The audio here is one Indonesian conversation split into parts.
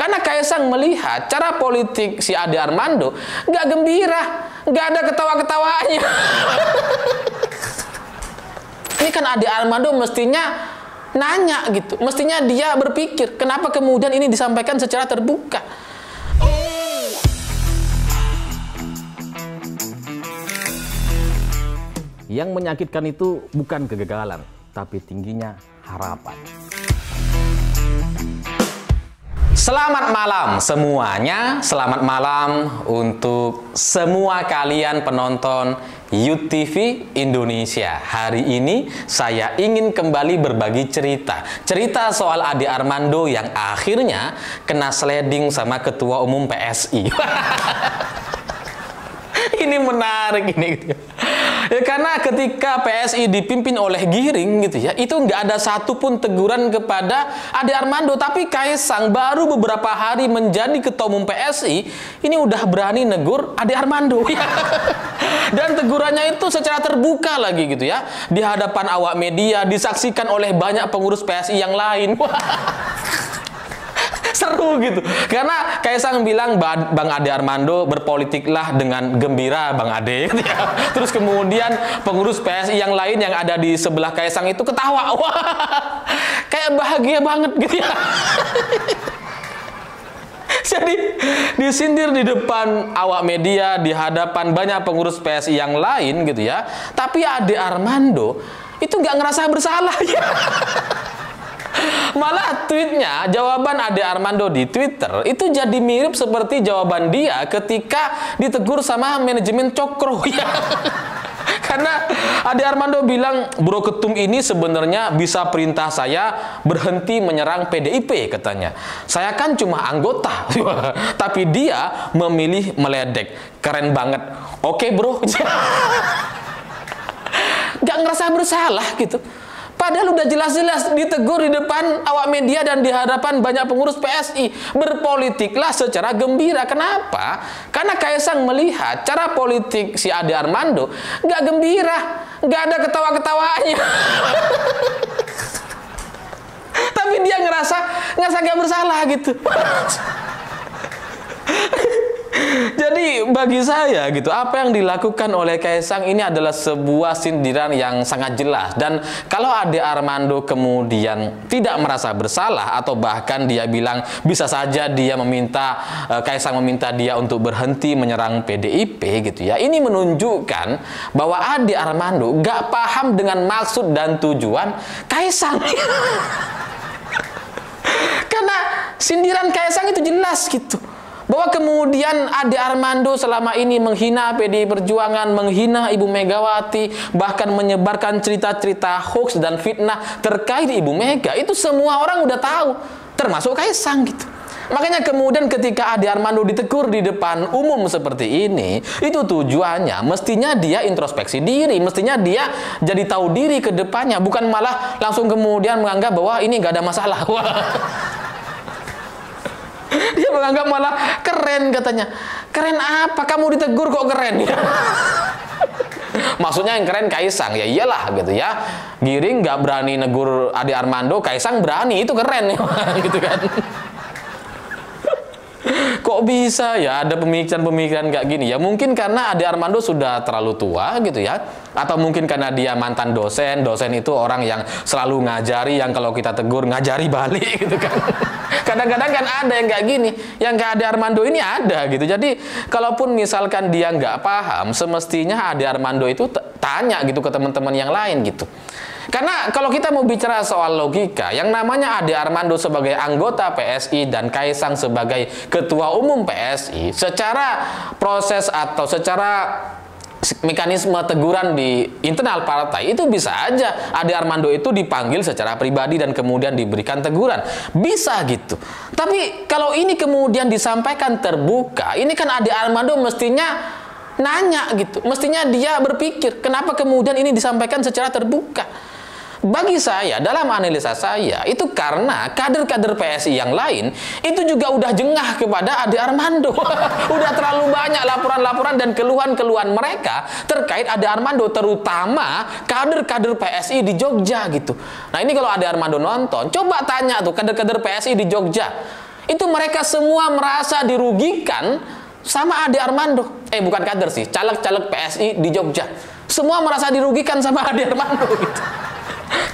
Karena Kaisang melihat cara politik si Ade Armando nggak gembira, nggak ada ketawa-ketawanya. Ini kan Ade Armando mestinya nanya gitu, mestinya dia berpikir kenapa kemudian ini disampaikan secara terbuka. Yang menyakitkan itu bukan kegagalan, tapi tingginya harapan. Selamat malam semuanya, selamat malam untuk semua kalian penonton YUTV Indonesia. Hari ini saya ingin kembali berbagi cerita soal Ade Armando yang akhirnya kena sliding sama Ketua Umum PSI. Ini menarik ini gitu. Ya, karena ketika PSI dipimpin oleh Giring gitu ya, itu nggak ada satupun teguran kepada Ade Armando, tapi Kaisang baru beberapa hari menjadi Ketua Umum PSI, ini udah berani negur Ade Armando. Dan tegurannya itu secara terbuka lagi gitu ya, di hadapan awak media, disaksikan oleh banyak pengurus PSI yang lain. Seru gitu, karena Kaisang bilang Bang Ade Armando berpolitiklah dengan gembira Bang Ade gitu ya. Terus kemudian pengurus PSI yang lain yang ada di sebelah Kaisang itu ketawa, wah kayak bahagia banget gitu ya. Jadi disindir di depan awak media, di hadapan banyak pengurus PSI yang lain gitu ya, tapi Ade Armando itu nggak ngerasa bersalah ya. Malah tweetnya, jawaban Ade Armando di Twitter itu jadi mirip seperti jawaban dia ketika ditegur sama manajemen Cokro ya. Karena Ade Armando bilang, Bro Ketum ini sebenarnya bisa perintah saya berhenti menyerang PDIP katanya. Saya kan cuma anggota, tapi dia memilih meledek. Keren banget. Oke bro. Gak ngerasa bersalah gitu. Padahal udah jelas-jelas ditegur di depan awak media dan di hadapan banyak pengurus PSI. Berpolitiklah secara gembira. Kenapa? Karena Kaisang melihat cara politik si Ade Armando nggak gembira, nggak ada ketawa-ketawanya. Tapi dia ngerasa nggak bersalah gitu. Jadi bagi saya gitu, apa yang dilakukan oleh Kaisang ini adalah sebuah sindiran yang sangat jelas. Dan kalau Ade Armando kemudian tidak merasa bersalah atau bahkan dia bilang bisa saja dia meminta, Kaisang meminta dia untuk berhenti menyerang PDIP gitu ya, ini menunjukkan bahwa Ade Armando gak paham dengan maksud dan tujuan Kaisang. Karena sindiran Kaisang itu jelas gitu, bahwa kemudian Ade Armando selama ini menghina PDI Perjuangan, menghina Ibu Megawati, bahkan menyebarkan cerita-cerita hoax dan fitnah terkait Ibu Mega. Itu semua orang udah tahu, termasuk Kaisang gitu. Makanya kemudian ketika Ade Armando ditegur di depan umum seperti ini, itu tujuannya mestinya dia introspeksi diri, mestinya dia jadi tahu diri ke depannya, bukan malah langsung kemudian menganggap bahwa ini nggak ada masalah. Dia menganggap malah keren katanya. Keren apa? Kamu ditegur kok keren ya? Maksudnya yang keren Kaisang. Ya iyalah gitu ya. Giring nggak berani negur Ade Armando, Kaisang berani, itu keren ya. Gitu kan. Kok bisa ya ada pemikiran-pemikiran kayak gini ya? Mungkin karena Ade Armando sudah terlalu tua gitu ya, atau mungkin karena dia mantan dosen. Dosen itu orang yang selalu ngajari, yang kalau kita tegur ngajari balik gitu kan. Kadang-kadang kan ada yang kayak gini, yang kayak Ade Armando ini ada gitu. Jadi kalaupun misalkan dia nggak paham, semestinya Ade Armando itu tanya gitu ke teman-teman yang lain gitu. Karena kalau kita mau bicara soal logika, yang namanya Ade Armando sebagai anggota PSI dan Kaisang sebagai Ketua Umum PSI, secara proses atau secara mekanisme teguran di internal partai itu bisa aja Ade Armando itu dipanggil secara pribadi dan kemudian diberikan teguran, bisa gitu. Tapi kalau ini kemudian disampaikan terbuka, ini kan Ade Armando mestinya nanya gitu, mestinya dia berpikir kenapa kemudian ini disampaikan secara terbuka. Bagi saya, dalam analisa saya, itu karena kader-kader PSI yang lain itu juga udah jengah kepada Ade Armando. Udah terlalu banyak laporan-laporan dan keluhan-keluhan mereka terkait Ade Armando, terutama kader-kader PSI di Jogja gitu. Nah ini kalau Ade Armando nonton, coba tanya tuh kader-kader PSI di Jogja. itu mereka semua merasa dirugikan sama Ade Armando. Bukan kader sih, caleg-caleg PSI di Jogja. Semua merasa dirugikan sama Ade Armando gitu.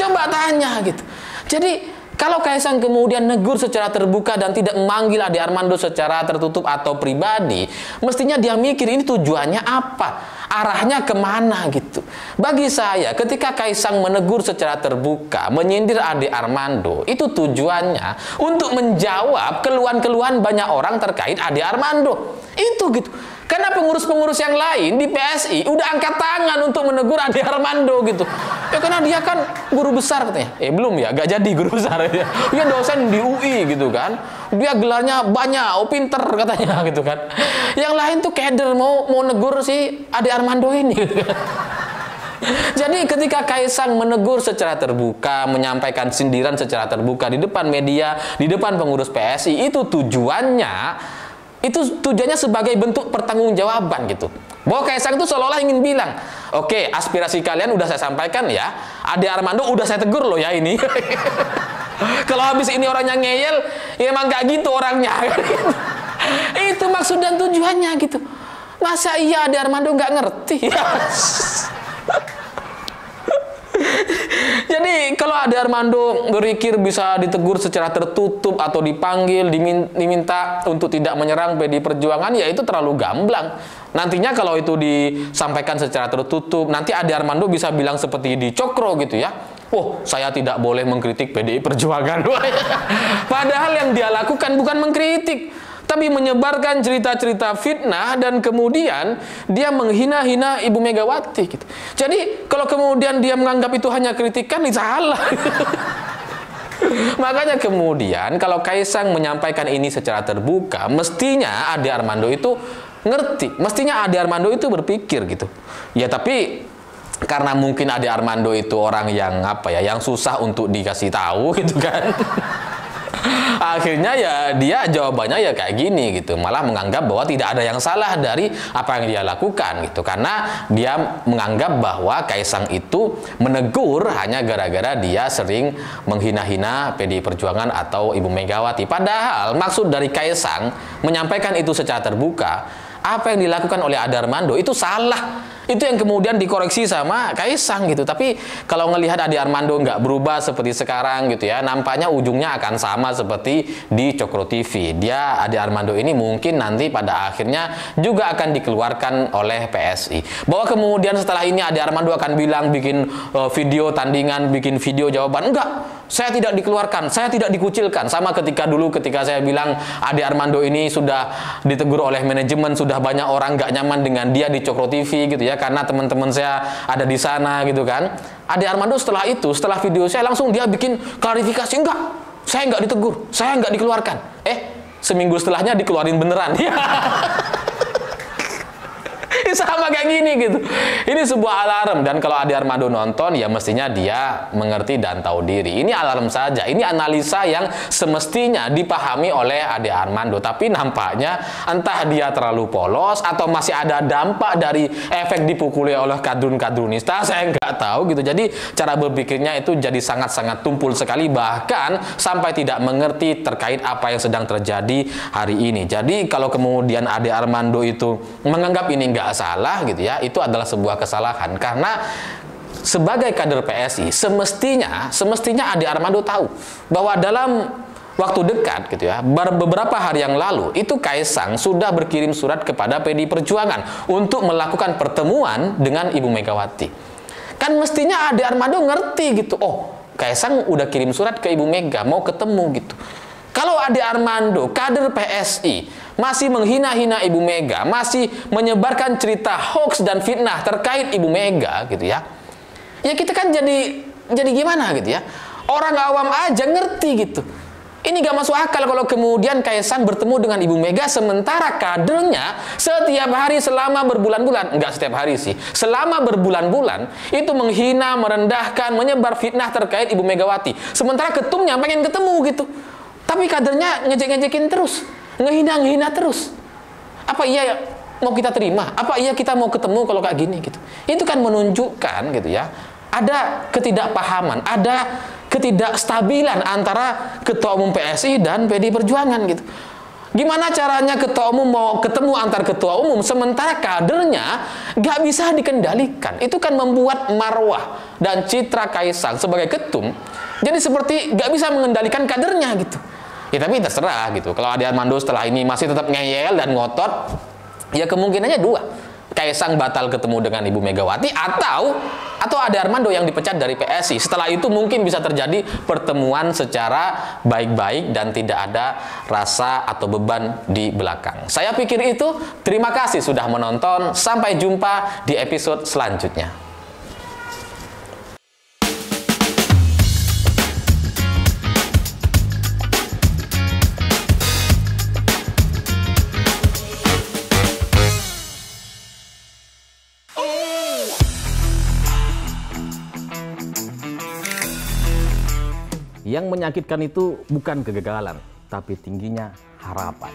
Coba tanya gitu. Jadi kalau Kaisang kemudian negur secara terbuka dan tidak memanggil Ade Armando secara tertutup atau pribadi, mestinya dia mikir ini tujuannya apa, arahnya kemana gitu. Bagi saya, ketika Kaisang menegur secara terbuka, menyindir Ade Armando, itu tujuannya untuk menjawab keluhan-keluhan banyak orang terkait Ade Armando. Itu gitu. Karena pengurus-pengurus yang lain di PSI udah angkat tangan untuk menegur Ade Armando gitu. Ya karena dia kan guru besar katanya. Belum ya, gak jadi guru besar ya. Dia dosen di UI gitu kan. Dia gelarnya banyak, pinter katanya gitu kan. Yang lain tuh keder mau negur si Ade Armando ini gitu kan. Jadi ketika Kaisang menegur secara terbuka, menyampaikan sindiran secara terbuka di depan media, di depan pengurus PSI, itu tujuannya sebagai bentuk pertanggungjawaban gitu. Bahwa Kaisang itu seolah-olah ingin bilang, oke, aspirasi kalian udah saya sampaikan ya, Ade Armando udah saya tegur loh ya ini. Kalau habis ini orangnya ngeyel, ya emang gak gitu orangnya. Itu maksud dan tujuannya gitu. Masa iya Ade Armando gak ngerti? Jadi kalau Ade Armando berpikir bisa ditegur secara tertutup atau dipanggil, diminta untuk tidak menyerang PDI Perjuangan, ya itu terlalu gamblang. Nantinya kalau itu disampaikan secara tertutup, nanti Ade Armando bisa bilang seperti di Cokro gitu ya. Oh, saya tidak boleh mengkritik PDI Perjuangan. Padahal yang dia lakukan bukan mengkritik, tapi menyebarkan cerita-cerita fitnah dan kemudian dia menghina-hina Ibu Megawati gitu. Jadi kalau kemudian dia menganggap itu hanya kritikan, itu salah. Makanya kemudian kalau Kaisang menyampaikan ini secara terbuka, mestinya Ade Armando itu ngerti, mestinya Ade Armando itu berpikir gitu. Ya tapi karena mungkin Ade Armando itu orang yang yang susah untuk dikasih tahu gitu kan. Akhirnya ya dia jawabannya ya kayak gini gitu, malah menganggap bahwa tidak ada yang salah dari apa yang dia lakukan gitu, karena dia menganggap bahwa Kaisang itu menegur hanya gara-gara dia sering menghina-hina PDI Perjuangan atau Ibu Megawati. Padahal maksud dari Kaisang menyampaikan itu secara terbuka, apa yang dilakukan oleh Ade Armando itu salah. Itu yang kemudian dikoreksi sama Kaisang gitu. Tapi kalau ngelihat Ade Armando nggak berubah seperti sekarang gitu ya, nampaknya ujungnya akan sama seperti di Cokro TV. Dia, Ade Armando ini mungkin nanti pada akhirnya juga akan dikeluarkan oleh PSI. Bahwa kemudian setelah ini Ade Armando akan bilang bikin video tandingan, bikin video jawaban, enggak, saya tidak dikeluarkan, saya tidak dikucilkan. Sama ketika dulu ketika saya bilang Ade Armando ini sudah ditegur oleh manajemen, sudah banyak orang nggak nyaman dengan dia di Cokro TV gitu ya, karena teman-teman saya ada di sana gitu kan. Ade Armando setelah itu, setelah video saya langsung dia bikin klarifikasi, enggak, saya nggak ditegur, saya nggak dikeluarkan. Seminggu setelahnya dikeluarin beneran. Sama kayak gini gitu. Ini sebuah alarm, dan kalau Ade Armando nonton ya mestinya dia mengerti dan tahu diri. Ini alarm saja. Ini analisa yang semestinya dipahami oleh Ade Armando. Tapi nampaknya entah dia terlalu polos atau masih ada dampak dari efek dipukuli oleh kadrun-kadrunista, saya nggak tahu gitu. Jadi cara berpikirnya itu jadi sangat-sangat tumpul sekali, bahkan sampai tidak mengerti terkait apa yang sedang terjadi hari ini. Jadi kalau kemudian Ade Armando itu menganggap ini nggak salah gitu ya, itu adalah sebuah kesalahan, karena sebagai kader PSI semestinya Ade Armando tahu bahwa dalam waktu dekat gitu ya, beberapa hari yang lalu itu Kaisang sudah berkirim surat kepada PDI Perjuangan untuk melakukan pertemuan dengan Ibu Megawati. Kan mestinya Ade Armando ngerti gitu, oh Kaisang udah kirim surat ke Ibu Mega mau ketemu gitu. Kalau Ade Armando, kader PSI, masih menghina-hina Ibu Mega, masih menyebarkan cerita hoax dan fitnah terkait Ibu Mega gitu ya, ya kita kan jadi gimana gitu ya, orang awam aja ngerti gitu. Ini gak masuk akal kalau kemudian Kaisang bertemu dengan Ibu Mega sementara kadernya setiap hari selama berbulan-bulan, enggak setiap hari sih, selama berbulan-bulan itu menghina, merendahkan, menyebar fitnah terkait Ibu Megawati. Sementara ketumnya pengen ketemu gitu, tapi kadernya ngejek-ngejekin terus, ngehina-ngehina terus. Apa iya mau kita terima? Apa iya kita mau ketemu kalau kayak gini gitu? Itu kan menunjukkan gitu ya, ada ketidakpahaman, ada ketidakstabilan antara Ketua Umum PSI dan PDI Perjuangan gitu. Gimana caranya Ketua Umum mau ketemu antar Ketua Umum sementara kadernya nggak bisa dikendalikan? Itu kan membuat marwah dan citra Kaisang sebagai ketum jadi seperti nggak bisa mengendalikan kadernya gitu. Ya tapi terserah gitu. Kalau Ade Armando setelah ini masih tetap ngeyel dan ngotot, ya kemungkinannya dua. Kaisang batal ketemu dengan Ibu Megawati atau Ade Armando yang dipecat dari PSI. Setelah itu mungkin bisa terjadi pertemuan secara baik-baik dan tidak ada rasa atau beban di belakang. Saya pikir itu. Terima kasih sudah menonton. Sampai jumpa di episode selanjutnya. Yang menyakitkan itu bukan kegagalan, tapi tingginya harapan.